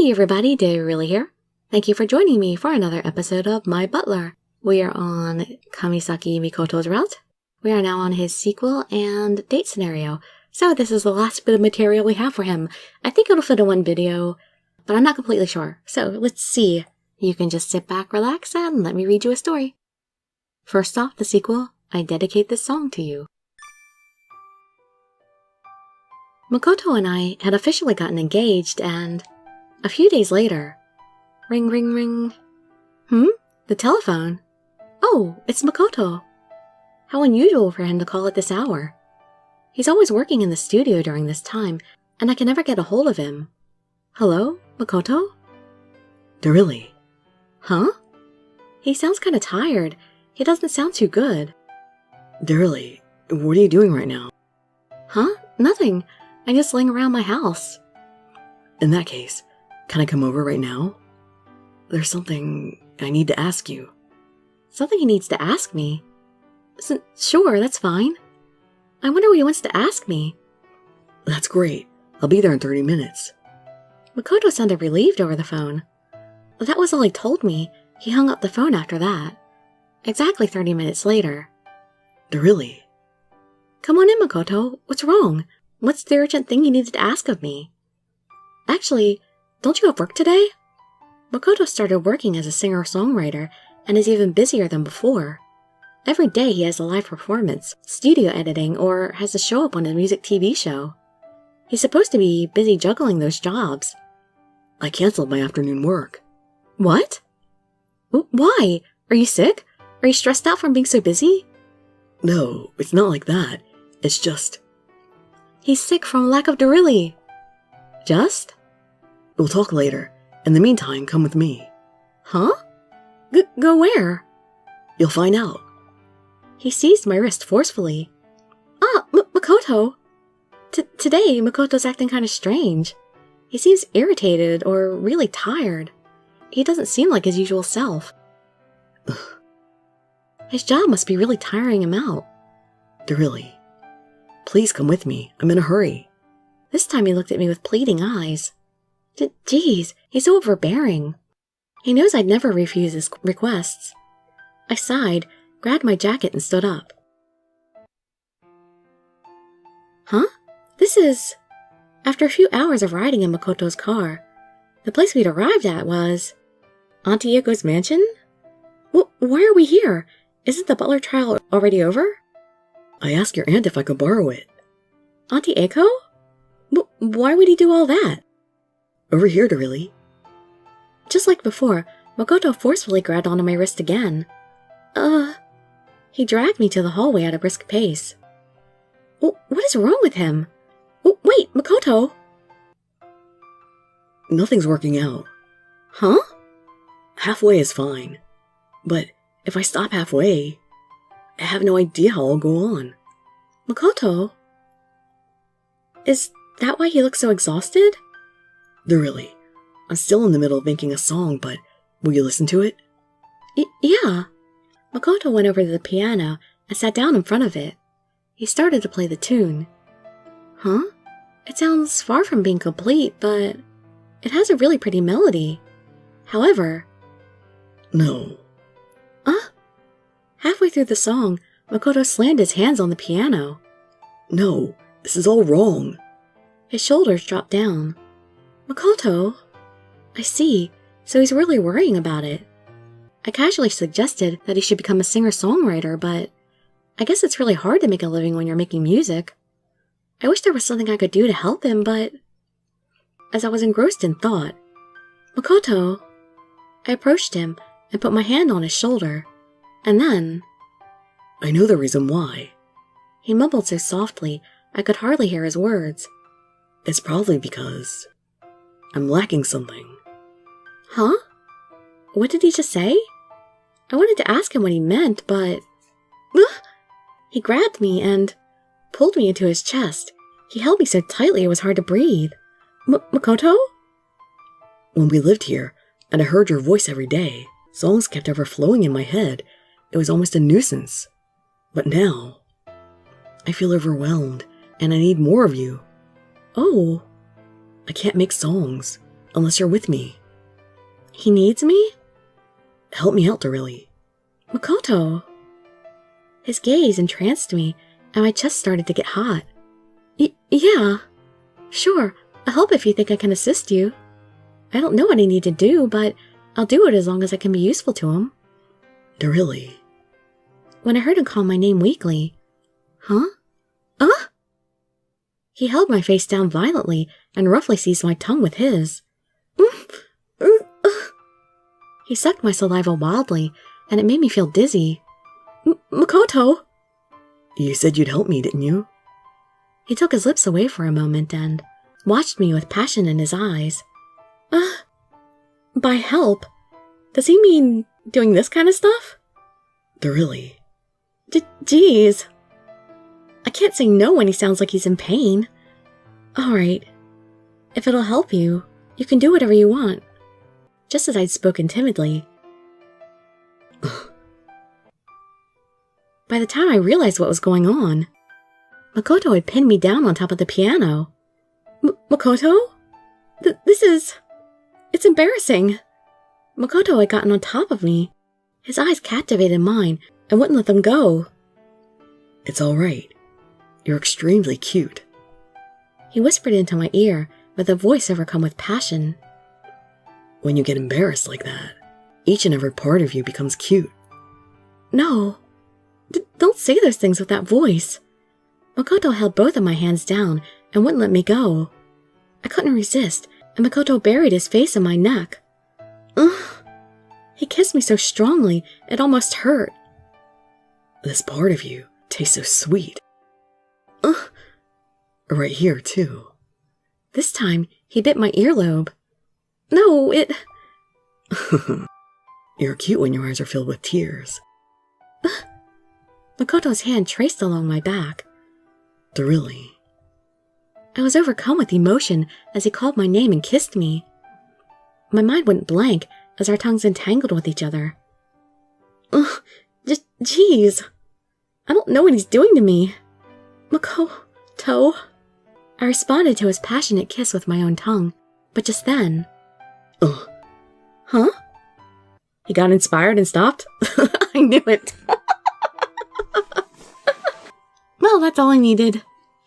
Hey everybody, Dirili here. Thank you for joining me for another episode of My Butler. We are on Kamisaki Makoto's route. We are now on his sequel and date scenario. So this is the last bit of material we have for him. I think it'll fit in one video, but I'm not completely sure. So let's see. You can just sit back, relax, and let me read you a story. First off, the sequel, I dedicate this song to you. Makoto and I had officially gotten engaged, and a few days later, ring, ring, ring. The telephone. Oh, it's Makoto. How unusual for him to call at this hour. He's always working in the studio during this time, and I can never get a hold of him. Hello, Makoto? Dirili. Huh? He sounds kind of tired. He doesn't sound too good. Dirili, what are you doing right now? Huh? Nothing. I'm just laying around my house. In that case, can I come over right now? There's something I need to ask you. Something he needs to ask me? Sure, that's fine. I wonder what he wants to ask me. That's great. I'll be there in 30 minutes. Makoto sounded relieved over the phone. That was all he told me. He hung up the phone after that. Exactly 30 minutes later. Dirili. Come on in, Makoto. What's wrong? What's the urgent thing you needed to ask of me? Actually, don't you have work today? Makoto started working as a singer-songwriter and is even busier than before. Every day he has a live performance, studio editing, or has to show up on a music TV show. He's supposed to be busy juggling those jobs. I canceled my afternoon work. What? Why? Are you sick? Are you stressed out from being so busy? No, it's not like that. It's just... He's sick from lack of Dirili. Just? We'll talk later. In the meantime, come with me. Huh? Go where? You'll find out. He seized my wrist forcefully. Makoto! Today, Makoto's acting kind of strange. He seems irritated or really tired. He doesn't seem like his usual self. His job must be really tiring him out. Dirili, please come with me. I'm in a hurry. This time he looked at me with pleading eyes. Geez, he's so overbearing. He knows I'd never refuse his requests. I sighed, grabbed my jacket, and stood up. Huh? This is... After a few hours of riding in Makoto's car, the place we'd arrived at was... Auntie Yuko's mansion? Why are we here? Isn't the Butler trial already over? I asked your aunt if I could borrow it. Auntie Eiko? Why would he do all that? Over here, Dirili. Just like before, Makoto forcefully grabbed onto my wrist again. He dragged me to the hallway at a brisk pace. What is wrong with him? Wait, Makoto! Nothing's working out. Huh? Halfway is fine. But if I stop halfway, I have no idea how I'll go on. Makoto? Is that why he looks so exhausted? Dirili, I'm still in the middle of making a song, but will you listen to it? Yeah. Makoto went over to the piano and sat down in front of it. He started to play the tune. Huh? It sounds far from being complete, but it has a really pretty melody. However... No. Halfway through the song, Makoto slammed his hands on the piano. No, this is all wrong. His shoulders dropped down. Makoto? I see, so he's really worrying about it. I casually suggested that he should become a singer-songwriter, but I guess it's really hard to make a living when you're making music. I wish there was something I could do to help him, but... As I was engrossed in thought, Makoto... I approached him and put my hand on his shoulder, and then... I know the reason why. He mumbled so softly, I could hardly hear his words. It's probably because... I'm lacking something. Huh? What did he just say? I wanted to ask him what he meant, but... He grabbed me and pulled me into his chest. He held me so tightly it was hard to breathe. Makoto? When we lived here, and I heard your voice every day, songs kept overflowing in my head. It was almost a nuisance. But now, I feel overwhelmed, and I need more of you. Oh. I can't make songs. unless you're with me. He needs me? Help me out, Dirili. Makoto. His gaze entranced me, and my chest started to get hot. Yeah. Sure, I'll help if you think I can assist you. I don't know what I need to do, but I'll do it as long as I can be useful to him. Dirili. When I heard him call my name weakly, huh? He held my face down violently and roughly seized my tongue with his. He sucked my saliva wildly, and it made me feel dizzy. Makoto! You said you'd help me, didn't you? He took his lips away for a moment and watched me with passion in his eyes. By help? Does he mean doing this kind of stuff? Dirili. Jeez. I can't say no when he sounds like he's in pain. Alright. If it'll help you, you can do whatever you want. Just as I'd spoken timidly. By the time I realized what was going on, Makoto had pinned me down on top of the piano. Makoto? It's embarrassing. Makoto had gotten on top of me. His eyes captivated mine and wouldn't let them go. It's all right. You're extremely cute. He whispered into my ear with a voice overcome with passion. When you get embarrassed like that, each and every part of you becomes cute. No. Don't say those things with that voice. Makoto held both of my hands down and wouldn't let me go. I couldn't resist, and Makoto buried his face in my neck. He kissed me so strongly, it almost hurt. This part of you tastes so sweet. Right here, too. This time, he bit my earlobe. No, You're cute when your eyes are filled with tears. Makoto's hand traced along my back. Dirili. I was overcome with emotion as he called my name and kissed me. My mind went blank as our tongues entangled with each other. Jeez. I don't know what he's doing to me. Makoto. I responded to his passionate kiss with my own tongue, but just then... Huh? He got inspired and stopped? I knew it. Well, that's all I needed.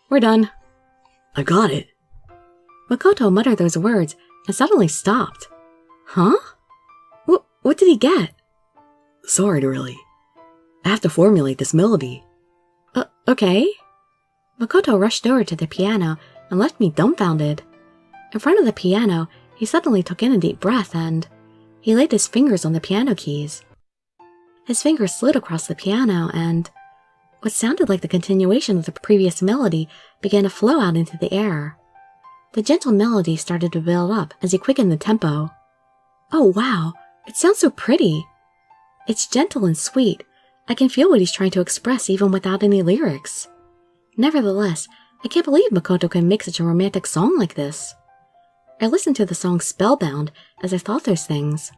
We're done. I got it. Makoto muttered those words and suddenly stopped. Huh? What did he get? Sorry, Dirili. I have to formulate this melody. Okay. Makoto rushed over to the piano and left me dumbfounded. In front of the piano, he suddenly took in a deep breath and he laid his fingers on the piano keys. His fingers slid across the piano and what sounded like the continuation of the previous melody began to flow out into the air. The gentle melody started to build up as he quickened the tempo. Oh wow, it sounds so pretty. It's gentle and sweet. I can feel what he's trying to express even without any lyrics. Nevertheless, I can't believe Makoto can make such a romantic song like this. I listened to the song spellbound as I thought those things.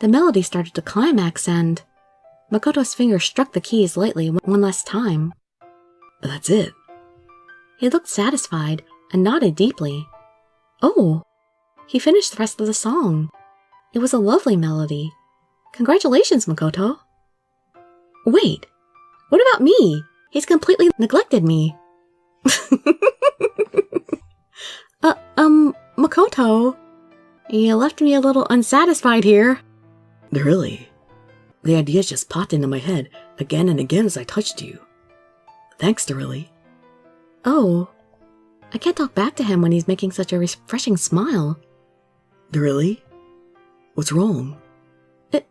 The melody started to climax and Makoto's fingers struck the keys lightly one last time. That's it. He looked satisfied and nodded deeply. Oh, he finished the rest of the song. It was a lovely melody. Congratulations, Makoto. Wait, what about me? He's completely neglected me. Makoto, you left me a little unsatisfied here. Dirili. The ideas just popped into my head again and again as I touched you. Thanks, Dirili. Oh, I can't talk back to him when he's making such a refreshing smile. Dirili? What's wrong?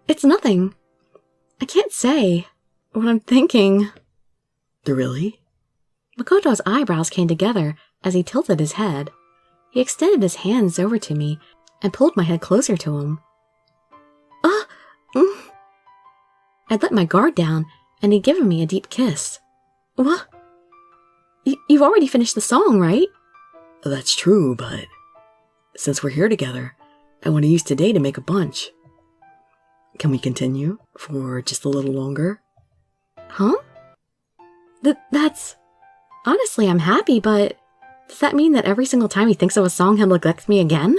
It's nothing. I can't say what I'm thinking. Dirili? Makoto's eyebrows came together as he tilted his head. He extended his hands over to me and pulled my head closer to him. I'd let my guard down, and he'd given me a deep kiss. What? You've already finished the song, right? That's true, but since we're here together, I want to use today to make a bunch. Can we continue for just a little longer? Huh? That's... Honestly, I'm happy, but does that mean that every single time he thinks of a song, he'll neglect me again?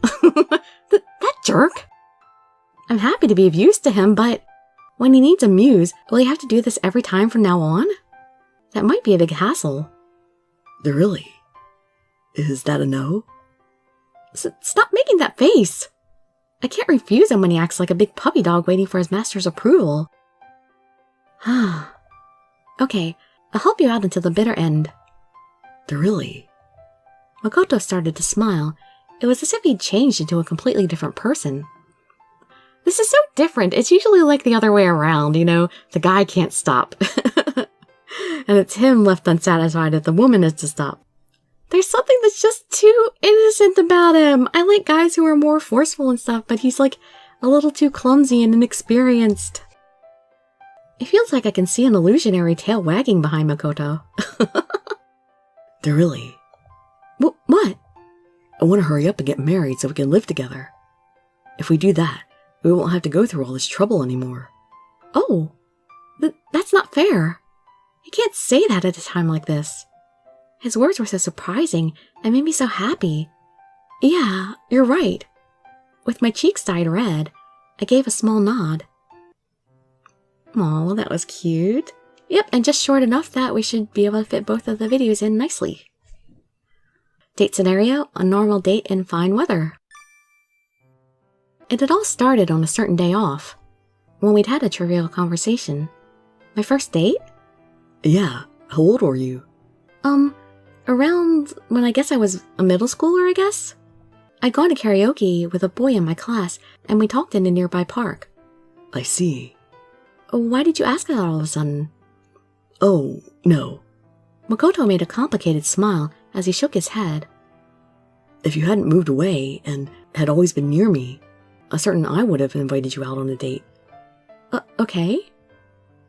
That jerk! I'm happy to be of use to him, but when he needs a muse, will he have to do this every time from now on? That might be a big hassle. Dirili, is that a no? Stop making that face! I can't refuse him when he acts like a big puppy dog waiting for his master's approval. Okay, I'll help you out until the bitter end. Dirili. Makoto started to smile. It was as if he'd changed into a completely different person. This is so different. It's usually like the other way around, you know? The guy can't stop. And it's him left unsatisfied if the woman is to stop. There's something that's just too innocent about him. I like guys who are more forceful and stuff, but he's like a little too clumsy and inexperienced. It feels like I can see an illusionary tail wagging behind Makoto. Dirili. What? I want to hurry up and get married so we can live together. If we do that, we won't have to go through all this trouble anymore. Oh, that's not fair. He can't say that at a time like this. His words were so surprising and made me so happy. Yeah, you're right. With my cheeks dyed red, I gave a small nod. Aw, that was cute. Yep, and just short enough that we should be able to fit both of the videos in nicely. Date scenario, a normal date in fine weather. It had all started on a certain day off, when we'd had a trivial conversation. My first date? Yeah, how old were you? Around when I guess I was a middle schooler, I guess? I'd gone to karaoke with a boy in my class, and we talked in a nearby park. I see. Why did you ask that all of a sudden? Oh, no. Makoto made a complicated smile as he shook his head. If you hadn't moved away and had always been near me, I'm certain I would have invited you out on a date. Okay.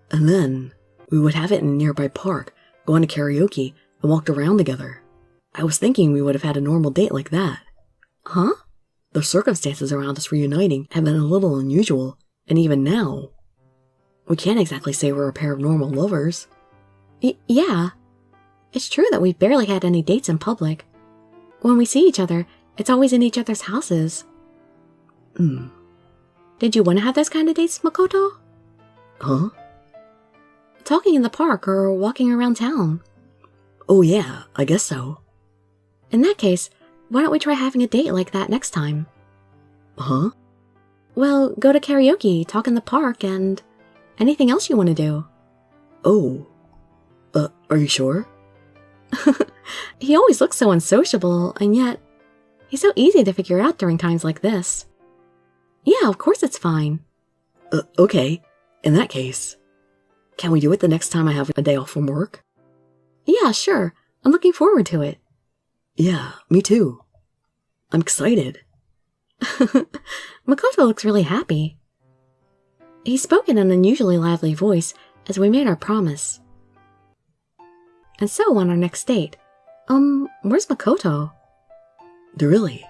And then we would have it in a nearby park, go on to karaoke, and walked around together. I was thinking we would have had a normal date like that. Huh? The circumstances around us reuniting have been a little unusual, and even now, we can't exactly say we're a pair of normal lovers. Yeah. It's true that we've barely had any dates in public. When we see each other, it's always in each other's houses. Did you want to have those kind of dates, Makoto? Huh? Talking in the park or walking around town. Oh yeah, I guess so. In that case, why don't we try having a date like that next time? Huh? Well, go to karaoke, talk in the park, and anything else you want to do. Oh. Are you sure? He always looks so unsociable, and yet he's so easy to figure out during times like this. Yeah, of course it's fine. Okay. In that case, can we do it the next time I have a day off from work? Yeah, sure. I'm looking forward to it. Yeah, me too. I'm excited. Makoto looks really happy. He spoke in an unusually lively voice as we made our promise. And so on our next date. Where's Makoto? Dirili.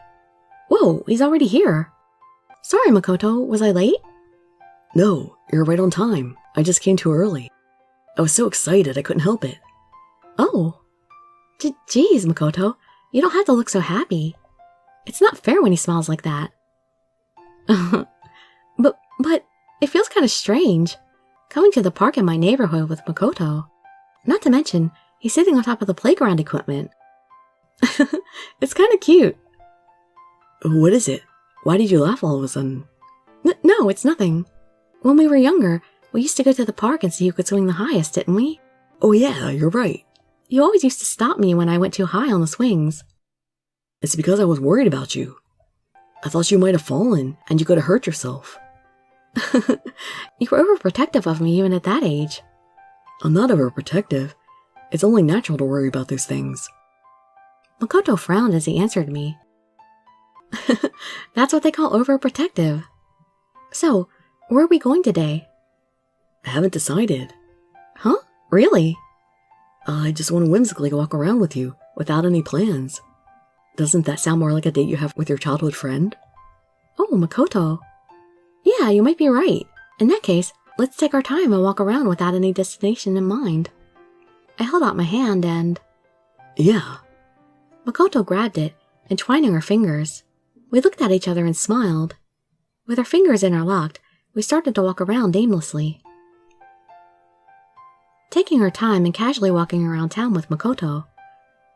Whoa, he's already here. Sorry, Makoto, was I late? No, you're right on time. I just came too early. I was so excited I couldn't help it. Oh. Geez, Makoto, you don't have to look so happy. It's not fair when he smiles like that. But it feels kind of strange, coming to the park in my neighborhood with Makoto. Not to mention, he's sitting on top of the playground equipment. It's kind of cute. What is it? Why did you laugh all of a sudden? No, it's nothing. When we were younger, we used to go to the park and see who could swing the highest, didn't we? Oh yeah, you're right. You always used to stop me when I went too high on the swings. It's because I was worried about you. I thought you might have fallen and you could have hurt yourself. You were overprotective of me even at that age. I'm not overprotective. It's only natural to worry about those things. Makoto frowned as he answered me. That's what they call overprotective. So, where are we going today? I haven't decided. Huh? Really? I just want to whimsically walk around with you, without any plans. Doesn't that sound more like a date you have with your childhood friend? Oh, Makoto. Yeah, you might be right. In that case, let's take our time and walk around without any destination in mind. I held out my hand and... Yeah. Makoto grabbed it, entwining her fingers. We looked at each other and smiled. With our fingers interlocked, we started to walk around aimlessly. Taking our time and casually walking around town with Makoto,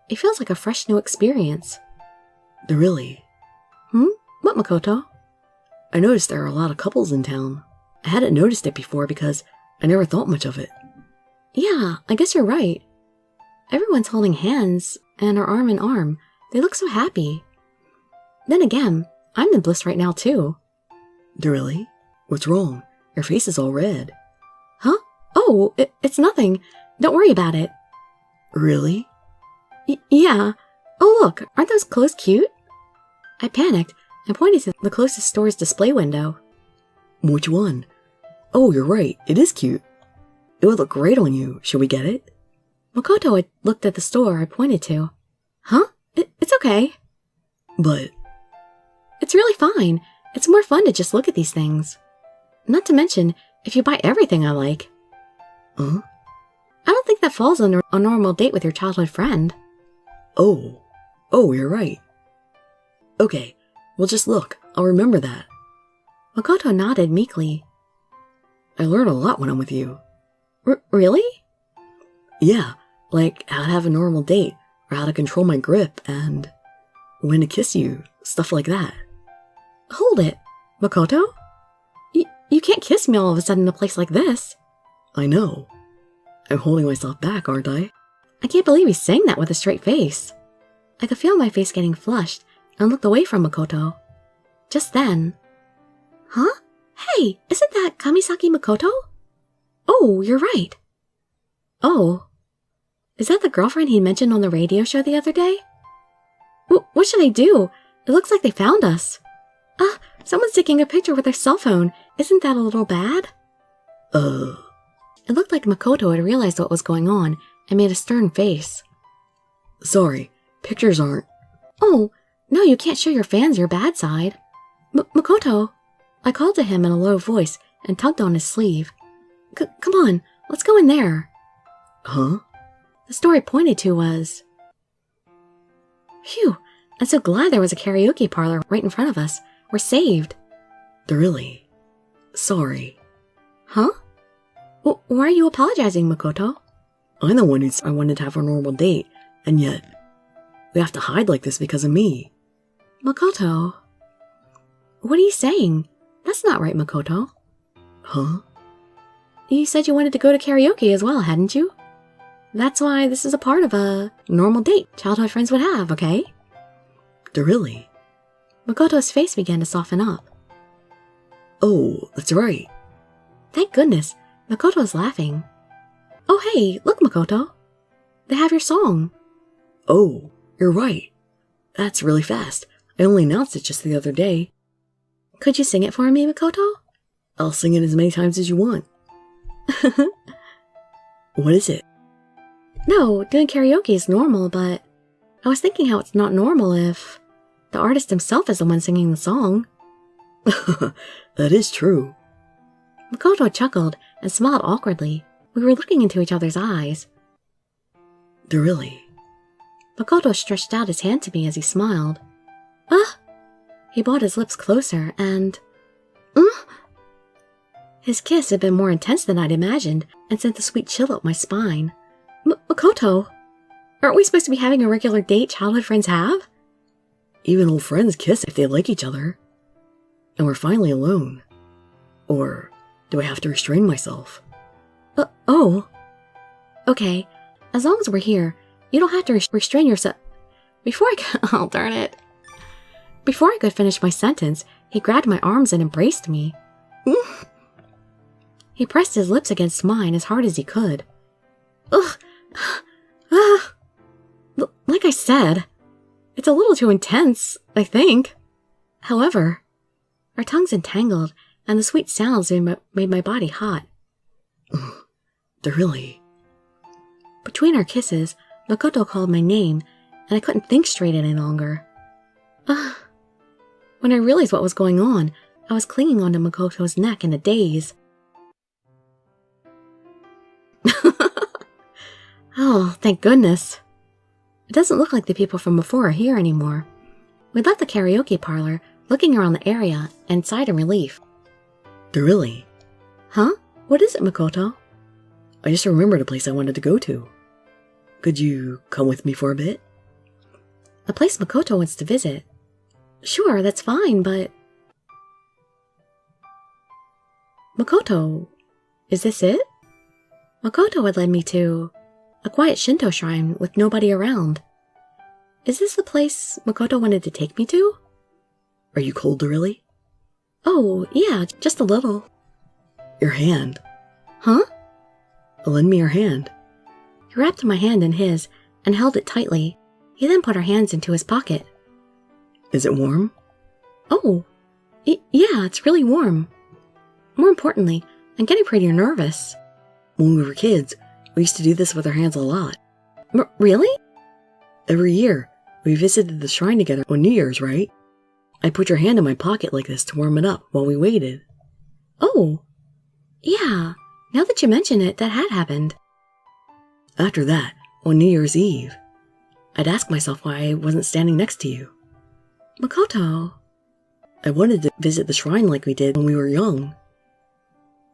it feels like a fresh new experience. Dirili. What, Makoto? I noticed there are a lot of couples in town. I hadn't noticed it before because I never thought much of it. Yeah, I guess you're right. Everyone's holding hands and are arm in arm. They look so happy. Then again, I'm in bliss right now too. Dirili? What's wrong? Your face is all red. Huh? Oh, it's nothing. Don't worry about it. Really? Yeah. Oh look, aren't those clothes cute? I panicked and pointed to the closest store's display window. Which one? Oh, you're right. It is cute. It would look great on you. Should we get it? Makoto had looked at the store I pointed to. Huh? It's okay. But... It's really fine. It's more fun to just look at these things. Not to mention, if you buy everything I like. Huh? I don't think that falls under a normal date with your childhood friend. Oh, you're right. Okay, well just look. I'll remember that. Makoto nodded meekly. I learn a lot when I'm with you. Really? Yeah, like how to have a normal date, or how to control my grip, and when to kiss you, stuff like that. Hold it, Makoto? You can't kiss me all of a sudden in a place like this. I know. I'm holding myself back, aren't I? I can't believe he's saying that with a straight face. I could feel my face getting flushed and looked away from Makoto. Just then... Huh? Hey, isn't that Kamisaki Makoto? Oh, you're right. Oh. Is that the girlfriend he mentioned on the radio show the other day? What should I do? It looks like they found us. Someone's taking a picture with their cell phone. Isn't that a little bad? It looked like Makoto had realized what was going on and made a stern face. Sorry, pictures aren't... Oh, no, you can't show your fans your bad side. Makoto. I called to him in a low voice and tugged on his sleeve. Come on, let's go in there. Huh? The store I pointed to was... Phew, I'm so glad there was a karaoke parlor right in front of us. We're saved. Dirili. Sorry. Huh? Why are you apologizing, Makoto? I'm the one I wanted to have a normal date, and yet we have to hide like this because of me. Makoto. What are you saying? That's not right, Makoto. Huh? You said you wanted to go to karaoke as well, hadn't you? That's why this is a part of a normal date childhood friends would have, okay? Dirili. Makoto's face began to soften up. Oh, that's right. Thank goodness, Makoto's laughing. Oh hey, look Makoto. They have your song. Oh, you're right. That's really fast. I only announced it just the other day. Could you sing it for me, Makoto? I'll sing it as many times as you want. What is it? No, doing karaoke is normal, but I was thinking how it's not normal if the artist himself is the one singing the song. That is true. Makoto chuckled and smiled awkwardly. We were looking into each other's eyes. Dirili. Makoto stretched out his hand to me as he smiled. He brought his lips closer and... His kiss had been more intense than I'd imagined and sent a sweet chill up my spine. Makoto, aren't we supposed to be having a regular date childhood friends have? Even old friends kiss if they like each other. And we're finally alone. Or do I have to restrain myself? Oh. Okay, as long as we're here, you don't have to restrain yourself. Oh, darn it. Before I could finish my sentence, he grabbed my arms and embraced me. He pressed his lips against mine as hard as he could. Like I said, it's a little too intense, I think. However, our tongues entangled and the sweet sounds made my body hot. Dirili. Between our kisses, Makoto called my name, and I couldn't think straight any longer. When I realized what was going on, I was clinging onto Makoto's neck in a daze. Oh, thank goodness. It doesn't look like the people from before are here anymore. We left the karaoke parlor, looking around the area and sighed in relief. Dirili, Huh? What is it, Makoto? I just remembered a place I wanted to go to. Could you come with me for a bit? A place Makoto wants to visit. Sure, that's fine, but... Makoto, is this it? Makoto had led me to a quiet Shinto shrine with nobody around. Is this the place Makoto wanted to take me to? Are you cold, Dirili? Oh, yeah, just a little. Your hand. Huh? Lend me your hand. He wrapped my hand in his and held it tightly. He then put our hands into his pocket. Is it warm? Oh, yeah, it's really warm. More importantly, I'm getting pretty nervous. When we were kids, we used to do this with our hands a lot. Really? Every year, we visited the shrine together on New Year's, right? I'd put your hand in my pocket like this to warm it up while we waited. Oh, yeah. Now that you mention it, that had happened. After that, on New Year's Eve, I'd ask myself why I wasn't standing next to you. Makoto. I wanted to visit the shrine like we did when we were young.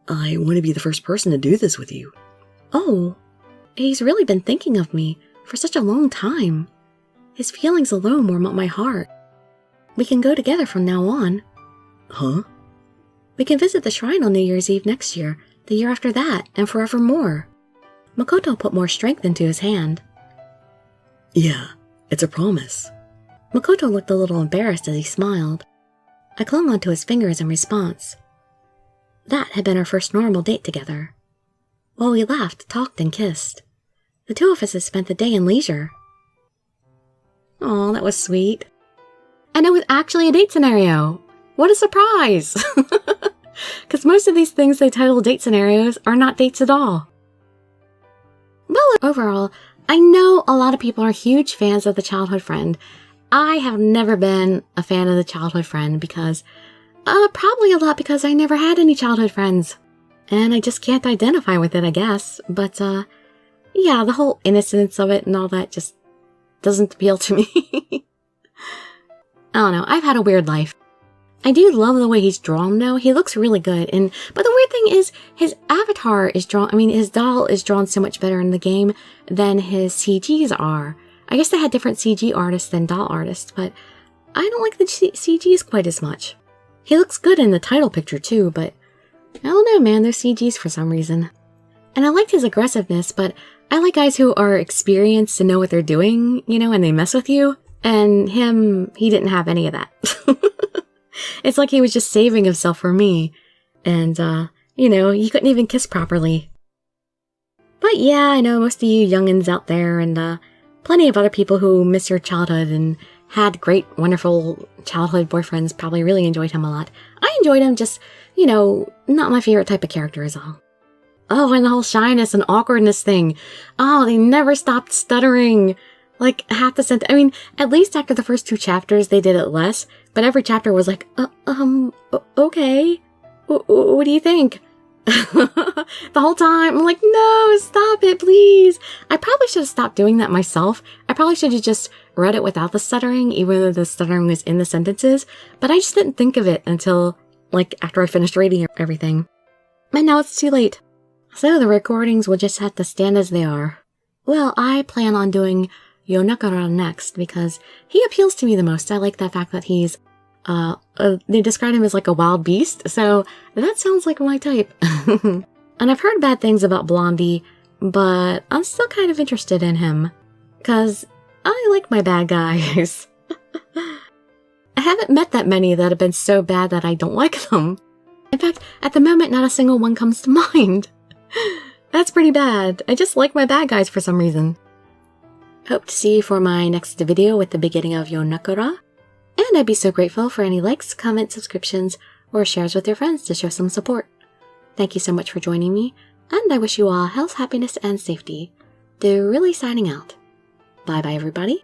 I want to be the first person to do this with you. Oh, he's really been thinking of me for such a long time. His feelings alone warm up my heart. We can go together from now on. Huh? We can visit the shrine on New Year's Eve next year, the year after that, and forevermore. Makoto put more strength into his hand. Yeah, it's a promise. Makoto looked a little embarrassed as he smiled. I clung onto his fingers in response. That had been our first normal date together. While we laughed, talked, and kissed. The two of us had spent the day in leisure. Aw, that was sweet. And it was actually a date scenario. What a surprise! Because most of these things they title date scenarios are not dates at all. Well, overall, I know a lot of people are huge fans of the childhood friend. I have never been a fan of the childhood friend because... probably a lot because I never had any childhood friends. And I just can't identify with it, I guess. But, yeah, the whole innocence of it and all that just doesn't appeal to me. I don't know, I've had a weird life. I do love the way he's drawn, though. He looks really good. But the weird thing is, his avatar is drawn... I mean, his doll is drawn so much better in the game than his CGs are. I guess they had different CG artists than doll artists, but I don't like the CGs quite as much. He looks good in the title picture, too, but I don't know, man. They're CGs for some reason. And I liked his aggressiveness, but I like guys who are experienced and know what they're doing, you know, and they mess with you. And him, he didn't have any of that. It's like he was just saving himself for me. And, you know, he couldn't even kiss properly. But yeah, I know most of you youngins out there and, plenty of other people who miss your childhood and had great, wonderful childhood boyfriends probably really enjoyed him a lot. I enjoyed him, just, you know, not my favorite type of character is all. Oh, and the whole shyness and awkwardness thing. Oh, they never stopped stuttering. Like, half the sentence. I mean, at least after the first 2 chapters, they did it less. But every chapter was like, okay. What do you think? The whole time, I'm like, no, stop it, please. I probably should have stopped doing that myself. I probably should have just read it without the stuttering, even though the stuttering was in the sentences. But I just didn't think of it until, like, after I finished reading everything. And now it's too late. So the recordings will just have to stand as they are. Well, I plan on doing Yonakara next because he appeals to me the most. I like the fact that he's, they describe him as like a wild beast, so that sounds like my type. And I've heard bad things about Blondie, but I'm still kind of interested in him because I like my bad guys. I haven't met that many that have been so bad that I don't like them. In fact, at the moment, not a single one comes to mind. That's pretty bad. I just like my bad guys for some reason. Hope to see you for my next video with the beginning of Yonakara. And I'd be so grateful for any likes, comments, subscriptions, or shares with your friends to show some support. Thank you so much for joining me, and I wish you all health, happiness, and safety. Dirili signing out. Bye-bye, everybody.